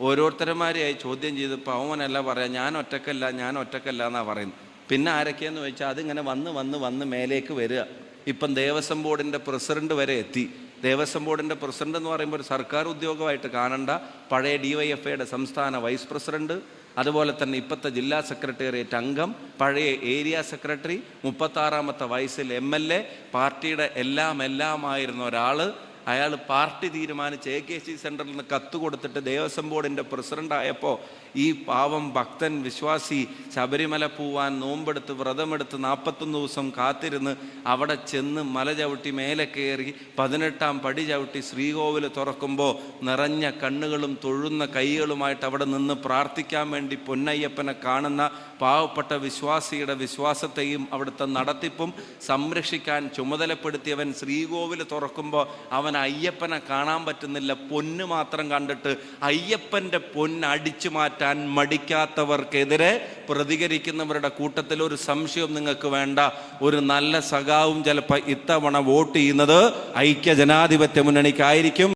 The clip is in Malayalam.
ഓരോരുത്തരന്മാരെയായി ചോദ്യം ചെയ്തപ്പോൾ അവനല്ല പറയാം, ഞാൻ ഒറ്റക്കല്ല എന്നാണ് പറയുന്നത്. പിന്നെ ആരൊക്കെയെന്ന് ചോദിച്ചാൽ അതിങ്ങനെ വന്ന് മേലേക്ക് വരിക. ഇപ്പം ദേവസ്വം ബോർഡിൻ്റെ പ്രസിഡന്റ് വരെ എത്തി. ദേവസ്വം ബോർഡിൻ്റെ പ്രസിഡന്റ് എന്ന് പറയുമ്പോൾ ഒരു സർക്കാർ ഉദ്യോഗമായിട്ട് കാണണ്ട, പഴയ DYFIയുടെ സംസ്ഥാന വൈസ് പ്രസിഡന്റ്, അതുപോലെ തന്നെ ഇപ്പോഴത്തെ ജില്ലാ സെക്രട്ടേറിയറ്റ് അംഗം, പഴയ ഏരിയ സെക്രട്ടറി, 36ാമത്തെ വയസ്സിൽ MLA, പാർട്ടിയുടെ എല്ലാമായിരുന്ന ഒരാൾ. അയാൾ പാർട്ടി തീരുമാനിച്ച് AKC സെൻറ്ററിൽ നിന്ന് കത്ത് കൊടുത്തിട്ട് ദേവസ്വം ബോർഡിൻ്റെ പ്രസിഡൻ്റായപ്പോൾ ഈ പാവം ഭക്തൻ വിശ്വാസി ശബരിമല പോവാൻ നോമ്പെടുത്ത് വ്രതമെടുത്ത് 41 ദിവസം കാത്തിരുന്ന് അവിടെ ചെന്ന് മല ചവിട്ടി മേലെ കയറി 18ാം പടി ചവിട്ടി ശ്രീകോവിൽ തുറക്കുമ്പോൾ നിറഞ്ഞ കണ്ണുകളും തൊഴുന്ന കൈകളുമായിട്ട് അവിടെ നിന്ന് പ്രാർത്ഥിക്കാൻ വേണ്ടി പൊന്നയ്യപ്പനെ കാണുന്ന പാവപ്പെട്ട വിശ്വാസിയുടെ വിശ്വാസത്തെയും അവിടുത്തെ നടത്തിപ്പും സംരക്ഷിക്കാൻ ചുമതലപ്പെടുത്തിയവൻ ശ്രീകോവിൽ തുറക്കുമ്പോൾ അവൻ അയ്യപ്പനെ കാണാൻ പറ്റുന്നില്ല, പൊന്ന് മാത്രം കണ്ടിട്ട് അയ്യപ്പൻ്റെ പൊന്ന് അടിച്ചു മാറ്റാൻ മടിക്കാത്തവർക്കെതിരെ പ്രതികരിക്കുന്നവരുടെ കൂട്ടത്തിൽ ഒരു സംശയവും നിങ്ങൾക്ക് വേണ്ട. ഒരു നല്ല സഖാവും ചിലപ്പോൾ ഇത്തവണ വോട്ട് ചെയ്യുന്നത് ഐക്യ ജനാധിപത്യ മുന്നണിക്കായിരിക്കും.